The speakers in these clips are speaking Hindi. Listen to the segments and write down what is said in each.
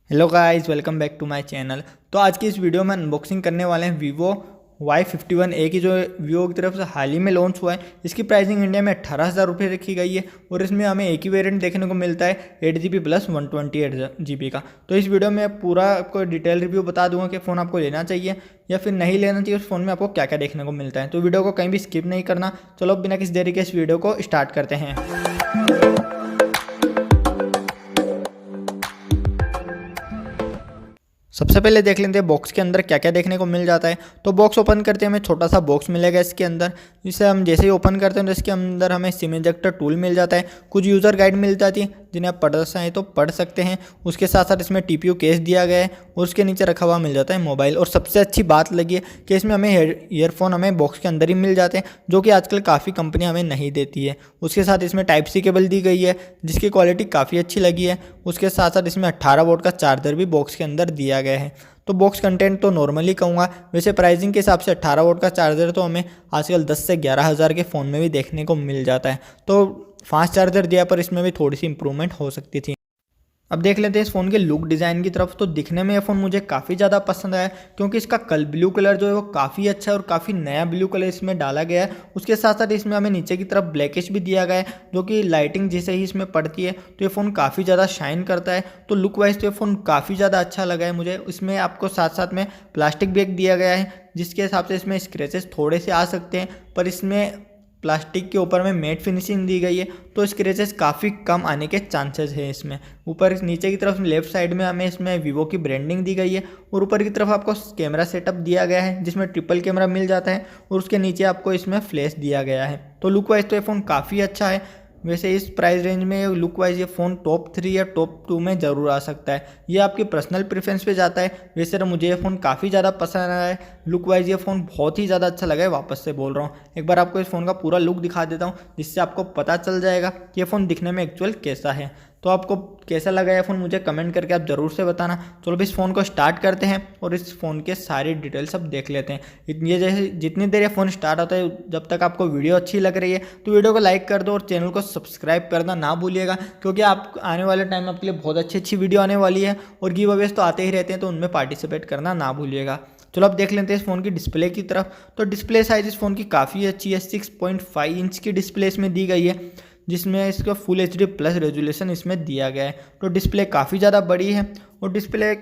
Hello guys, welcome back to my channel. तो आज की इस वीडियो में अनबॉक्सिंग करने वाले हैं Vivo Y51A की, जो Vivo की तरफ से हाल ही में लॉन्च हुआ है। इसकी प्राइसिंग इंडिया में 18,000 रुपये रखी गई है और इसमें हमें एक ही वेरिएंट देखने को मिलता है 8GB प्लस 128GB का। तो इस वीडियो में पूरा आपको डिटेल रिव्यू बता दूंगा कि फ़ोन आपको लेना चाहिए या फिर नहीं लेना चाहिए, उस फ़ोन में आपको क्या क्या देखने को मिलता है। तो वीडियो को कहीं भी स्किप नहीं करना। चलो बिना किसी देरी के इस वीडियो को स्टार्ट करते हैं। सबसे पहले देख लेते हैं बॉक्स के अंदर क्या क्या देखने को मिल जाता है। तो बॉक्स ओपन करते हैं, हमें छोटा सा बॉक्स मिलेगा इसके अंदर, जिसे हम जैसे ही ओपन करते हैं तो इसके अंदर हमें सिम इंजेक्टर टूल मिल जाता है। कुछ यूज़र गाइड मिल जाती है जिन्हें आप पढ़ चाहें तो पढ़ सकते हैं। उसके साथ साथ इसमें TPU केस दिया गया है और उसके नीचे रखा हुआ मिल जाता है मोबाइल। और सबसे अच्छी बात लगी है कि इसमें हमें ईयरफोन हमें बॉक्स के अंदर ही मिल जाते हैं, जो कि आजकल काफ़ी कंपनियां हमें नहीं देती है। उसके साथ इसमें Type-C केबल दी गई है जिसकी क्वालिटी काफ़ी अच्छी लगी है। उसके साथ साथ इसमें 18 वोल्ट का चार्जर भी बॉक्स के अंदर दिया गया है। तो बॉक्स कंटेंट तो नॉर्मली कहूँगा, वैसे प्राइसिंग के हिसाब से 18 वोल्ट का चार्जर तो हमें आजकल 10 से 11,000 के फ़ोन में भी देखने को मिल जाता है। तो फास्ट चार्जर दिया पर इसमें भी थोड़ी सी इंप्रूवमेंट हो सकती थी। अब देख लेते हैं इस फ़ोन के लुक डिज़ाइन की तरफ। तो दिखने में यह फ़ोन मुझे काफ़ी ज़्यादा पसंद आया, क्योंकि इसका ब्लू कलर जो है वो काफ़ी अच्छा है और काफ़ी नया ब्लू कलर इसमें डाला गया है। उसके साथ साथ इसमें हमें नीचे की तरफ ब्लैकिश भी दिया गया है, जो कि लाइटिंग जैसे ही इसमें पड़ती है तो ये फ़ोन काफ़ी ज़्यादा शाइन करता है। तो लुक वाइज तो ये फ़ोन काफ़ी ज़्यादा अच्छा लगा है मुझे। इसमें आपको साथ साथ में प्लास्टिक बैग दिया गया है, जिसके हिसाब से इसमें स्क्रैचेस थोड़े से आ सकते हैं, पर इसमें प्लास्टिक के ऊपर में मैट फिनिशिंग दी गई है तो स्क्रैचेस काफ़ी कम आने के चांसेस है इसमें। ऊपर नीचे की तरफ लेफ्ट साइड में हमें इसमें वीवो की ब्रांडिंग दी गई है और ऊपर की तरफ आपको कैमरा सेटअप दिया गया है जिसमें ट्रिपल कैमरा मिल जाता है और उसके नीचे आपको इसमें फ्लैश दिया गया है। तो लुक वाइज तो ये फ़ोन काफ़ी अच्छा है। वैसे इस प्राइस रेंज में लुक वाइज ये फ़ोन टॉप 3 या टॉप 2 में ज़रूर आ सकता है। ये आपकी पर्सनल प्रेफरेंस पे जाता है। वैसे तो मुझे ये फ़ोन काफ़ी ज़्यादा पसंद आया है। लुक वाइज ये फ़ोन बहुत ही ज़्यादा अच्छा लगा है, वापस से बोल रहा हूँ। एक बार आपको इस फ़ोन का पूरा लुक दिखा देता हूँ, जिससे आपको पता चल जाएगा कि ये फ़ोन दिखने में एक्चुअल कैसा है। तो आपको कैसा लगा ये फ़ोन मुझे कमेंट करके आप ज़रूर से बताना। चलो अब इस फ़ोन को स्टार्ट करते हैं और इस फ़ोन के सारी डिटेल्स सब देख लेते हैं। ये जैसे जितनी देर ये फ़ोन स्टार्ट होता है, जब तक आपको वीडियो अच्छी लग रही है तो वीडियो को लाइक कर दो और चैनल को सब्सक्राइब करना ना भूलिएगा, क्योंकि आप आने वाले टाइम में आपके लिए बहुत अच्छी अच्छी वीडियो आने वाली है और गिव अवेज तो आते ही रहते हैं, तो उनमें पार्टिसिपेट करना ना भूलिएगा। चलो अब देख लेते हैं इस फ़ोन की डिस्प्ले की तरफ। तो डिस्प्ले साइज इस फ़ोन की काफ़ी अच्छी है। 6.5 इंच की डिस्प्ले इसमें दी गई है, जिसमें इसका फुल HD प्लस रेजोल्यूशन इसमें दिया गया है। तो डिस्प्ले काफ़ी ज़्यादा बड़ी है और डिस्प्ले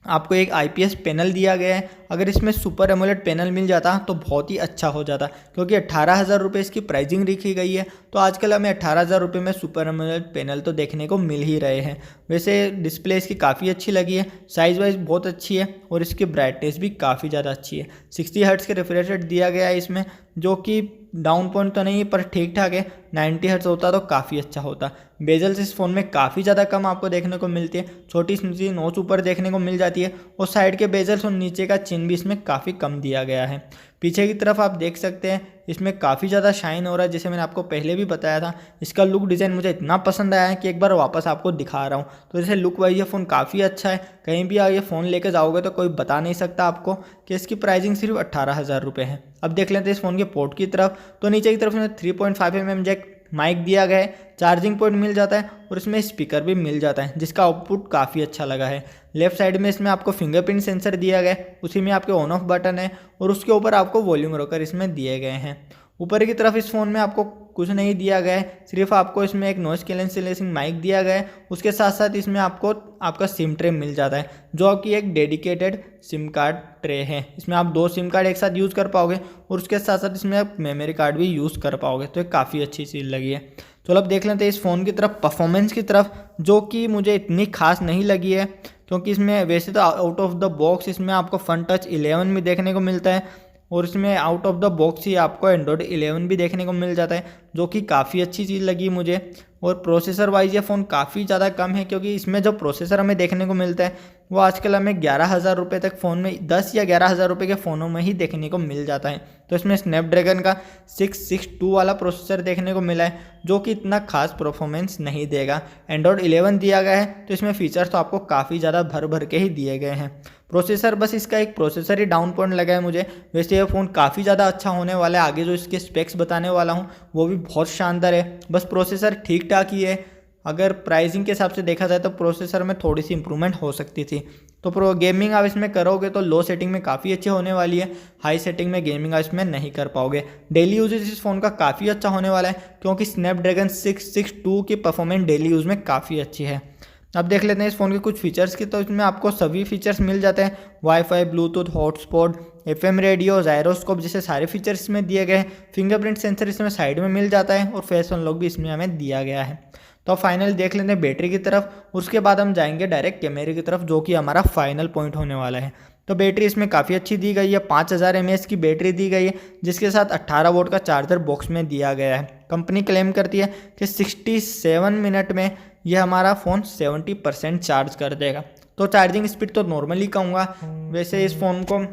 आपको एक IPS पैनल दिया गया है। अगर इसमें सुपर एमोलेड पैनल मिल जाता तो बहुत ही अच्छा हो जाता, क्योंकि 18,000 रुपये इसकी प्राइसिंग रखी गई है। तो आजकल हमें 18,000 रुपये में सुपर एमोलेड पैनल तो देखने को मिल ही रहे हैं। वैसे डिस्प्ले इसकी काफ़ी अच्छी लगी है, साइज़ वाइज बहुत अच्छी है और इसकी ब्राइटनेस भी काफ़ी ज़्यादा अच्छी है। 60 हर्ट्ज़ के रिफ्रेश रेट दिया गया है इसमें, जो कि डाउन पॉइंट तो नहीं है पर ठीक ठाक है। 90 हर्ट्ज़ होता तो काफ़ी अच्छा होता। बेजल्स इस फ़ोन में काफ़ी ज़्यादा कम आपको देखने को मिलती है। छोटी सी नोच ऊपर देखने को मिल जाती है और साइड के बेजल्स और नीचे का चिन भी इसमें काफ़ी कम दिया गया है। पीछे की तरफ आप देख सकते हैं इसमें काफ़ी ज़्यादा शाइन हो रहा है, जैसे मैंने आपको पहले भी बताया था। इसका लुक डिज़ाइन मुझे इतना पसंद आया है कि एक बार वापस आपको दिखा रहा हूँ। तो जैसे लुक वाइज ये फ़ोन काफ़ी अच्छा है। कहीं भी आप ये फ़ोन लेकर जाओगे तो कोई बता नहीं सकता आपको कि इसकी प्राइसिंग सिर्फ 18,000 रुपये है। अब देख लेते हैं इस फ़ोन के पोर्ट की तरफ। तो नीचे की तरफ में 3.5mm जैक माइक दिया गया है, चार्जिंग पॉइंट मिल जाता है और इसमें स्पीकर भी मिल जाता है, जिसका आउटपुट काफ़ी अच्छा लगा है। लेफ्ट साइड में इसमें आपको फिंगरप्रिंट सेंसर दिया गया है, उसी में आपके ऑन ऑफ बटन है और उसके ऊपर आपको वॉल्यूम रोकर इसमें दिए गए हैं। ऊपर की तरफ इस फ़ोन में आपको कुछ नहीं दिया गया है, सिर्फ आपको इसमें एक नॉइस कैंसिलेशन माइक दिया गया है। उसके साथ साथ इसमें आपको आपका सिम ट्रे मिल जाता है, जो कि एक डेडिकेटेड सिम कार्ड ट्रे है। इसमें आप 2 सिम कार्ड एक साथ यूज़ कर पाओगे और उसके साथ साथ इसमें आप मेमोरी कार्ड भी यूज़ कर पाओगे। तो एक काफ़ी अच्छी चीज़ लगी है। चलो अब देख लेते हैं इस फ़ोन की तरफ परफॉर्मेंस की तरफ, जो कि मुझे इतनी खास नहीं लगी है, क्योंकि इसमें वैसे तो आउट ऑफ द बॉक्स इसमें आपको फ्रंट टच 11 भी देखने को मिलता है और इसमें आउट ऑफ द बॉक्स ही आपको एंड्रॉयड 11 भी देखने को मिल जाता है, जो कि काफ़ी अच्छी चीज़ लगी मुझे। और प्रोसेसर वाइज ये फ़ोन काफ़ी ज़्यादा कम है, क्योंकि इसमें जो प्रोसेसर हमें देखने को मिलता है वो आजकल हमें 11,000 रुपये तक फ़ोन में 10 या 11,000 रुपये के फ़ोनों में ही देखने को मिल जाता है। तो इसमें स्नैपड्रैगन का 662 वाला प्रोसेसर देखने को मिला है, जो कि इतना खास परफॉर्मेंस नहीं देगा। एंड्रॉयड 11 दिया गया है तो इसमें फ़ीचर्स तो आपको काफ़ी ज़्यादा भर भर के ही दिए गए हैं। प्रोसेसर बस इसका एक प्रोसेसर ही डाउन पॉइंट लगा है मुझे। वैसे ये फ़ोन काफ़ी ज़्यादा अच्छा होने वाला है, आगे जो इसके स्पेक्स बताने वाला हूँ वो भी बहुत शानदार है। बस प्रोसेसर ठीक ठाक ही है, अगर प्राइसिंग के हिसाब से देखा जाए तो प्रोसेसर में थोड़ी सी इंप्रूवमेंट हो सकती थी। तो प्रो गेमिंग आप इसमें करोगे तो लो सेटिंग में काफ़ी अच्छी होने वाली है, हाई सेटिंग में गेमिंग आप इसमें नहीं कर पाओगे। डेली यूजेज इस फ़ोन का काफ़ी अच्छा होने वाला है क्योंकि स्नैपड्रैगन 662 की परफॉर्मेंस डेली यूज़ में काफ़ी अच्छी है। अब देख लेते हैं इस फ़ोन के कुछ फीचर्स की। तो इसमें आपको सभी फीचर्स मिल जाते हैं, wifi, Bluetooth, hotspot, FM radio, gyroscope जैसे सारे फीचर्स इसमें दिए गए हैं। फिंगरप्रिंट सेंसर इसमें साइड में मिल जाता है और फेस अनलॉक भी इसमें हमें दिया गया है। तो फाइनल देख लेते हैं बैटरी की तरफ, उसके बाद हम जाएंगे डायरेक्ट कैमरे की तरफ जो कि हमारा फाइनल पॉइंट होने वाला है। तो बैटरी इसमें काफ़ी अच्छी दी गई है, 5000 mAh की बैटरी दी गई है जिसके साथ 18 वोल्ट का चार्जर बॉक्स में दिया गया है। कंपनी क्लेम करती है कि 67 मिनट में यह हमारा फ़ोन 70% चार्ज कर देगा। तो चार्जिंग स्पीड तो नॉर्मली कहूँगा, वैसे इस फ़ोन को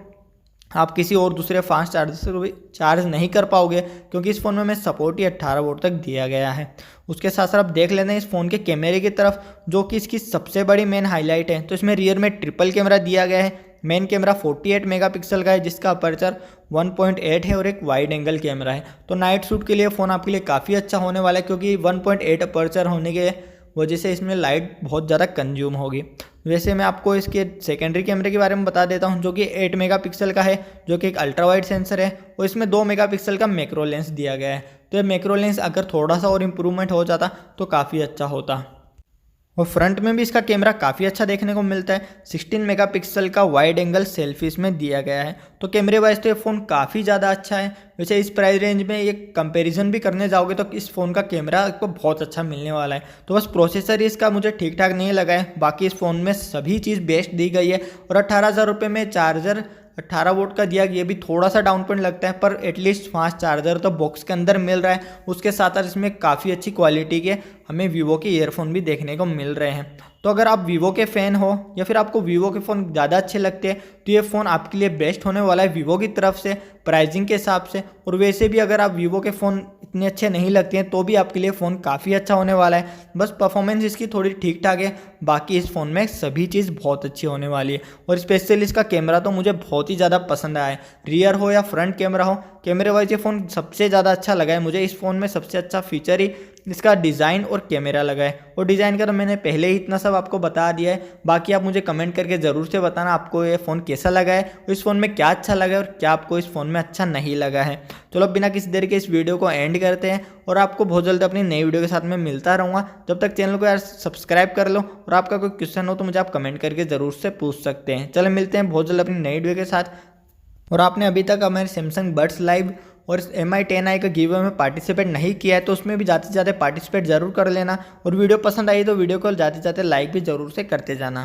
आप किसी और दूसरे फास्ट चार्जर से भी चार्ज नहीं कर पाओगे क्योंकि इस फ़ोन में सपोर्ट ही 18 वोल्ट तक दिया गया है। उसके साथ साथ आप देख लेते हैं इस फ़ोन के कैमरे की तरफ जो कि इसकी सबसे बड़ी मेन हाईलाइट है। तो इसमें रियर में ट्रिपल कैमरा दिया गया है। मेन कैमरा 48 मेगापिक्सल का है जिसका अपर्चर 1.8 है और एक वाइड एंगल कैमरा है। तो नाइट शूट के लिए फ़ोन आपके लिए काफ़ी अच्छा होने वाला है क्योंकि 1.8 अपर्चर होने के वजह से इसमें लाइट बहुत ज़्यादा कंज्यूम होगी। वैसे मैं आपको इसके सेकेंडरी कैमरे के बारे में बता देता हूं जो कि 8 मेगापिक्सल का है, जो कि एक अल्ट्रा वाइड सेंसर है और इसमें 2 मेगापिक्सल का मैक्रो लेंस दिया गया है। तो ये मैक्रो लेंस अगर थोड़ा सा और इम्प्रूवमेंट हो जाता तो काफ़ी अच्छा होता। और फ्रंट में भी इसका कैमरा काफ़ी अच्छा देखने को मिलता है, 16 मेगापिक्सल का वाइड एंगल सेल्फी इसमें दिया गया है। तो कैमरे वाइज तो ये फ़ोन काफ़ी ज़्यादा अच्छा है। वैसे इस प्राइस रेंज में ये कंपैरिजन भी करने जाओगे तो इस फ़ोन का कैमरा आपको बहुत अच्छा मिलने वाला है। तो बस प्रोसेसर ही इसका मुझे ठीक ठाक नहीं लगा है, बाकी इस फ़ोन में सभी चीज़ बेस्ट दी गई है। और 18,000 रुपये में चार्जर 18 वोल्ट का दिया, ये भी थोड़ा सा डाउन पेमेंट लगता है पर एटलीस्ट फास्ट चार्जर तो बॉक्स के अंदर मिल रहा है। उसके साथ साथ इसमें काफ़ी अच्छी क्वालिटी के हमें वीवो के ईयरफोन भी देखने को मिल रहे हैं। तो अगर आप वीवो के फ़ैन हो या फिर आपको वीवो के फ़ोन ज़्यादा अच्छे लगते हैं तो ये फ़ोन आपके लिए बेस्ट होने वाला है वीवो की तरफ से प्राइसिंग के हिसाब से। और वैसे भी अगर आप वीवो के फ़ोन इतने अच्छे नहीं लगते हैं तो भी आपके लिए फ़ोन काफ़ी अच्छा होने वाला है। बस परफॉर्मेंस इसकी थोड़ी ठीक ठाक है, बाकी इस फ़ोन में सभी चीज़ बहुत अच्छी होने वाली है। और स्पेशली इसका कैमरा तो मुझे बहुत ही ज़्यादा पसंद आया है, रियर हो या फ्रंट कैमरा हो, कैमरे वाइज ये फ़ोन सबसे ज़्यादा अच्छा लगा है मुझे। इस फ़ोन में सबसे अच्छा फीचर ही इसका डिज़ाइन और कैमरा लगा है। और डिज़ाइन का तो मैंने पहले ही इतना सब आपको बता दिया है, बाकी आप मुझे कमेंट करके ज़रूर से बताना आपको ये फ़ोन कैसा लगा है, इस फ़ोन में क्या अच्छा लगा है और क्या आपको इस फ़ोन में अच्छा नहीं लगा है। चलो बिना किसी देर के इस वीडियो को एंड करते हैं और आपको बहुत जल्द अपनी नई वीडियो के साथ में मिलता रहूँगा। जब तक चैनल को यार सब्सक्राइब कर लो और आपका कोई क्वेश्चन हो तो मुझे आप कमेंट करके ज़रूर से पूछ सकते हैं। चलो मिलते हैं बहुत जल्द अपनी नई वीडियो के साथ। और आपने अभी तक हमारे सैमसंग बड्स लाइव और Mi10i का गिव अवे में पार्टिसिपेट नहीं किया है तो उसमें भी जाते जाते पार्टिसिपेट जरूर कर लेना। और वीडियो पसंद आई तो वीडियो को जाते जाते लाइक भी जरूर से करते जाना।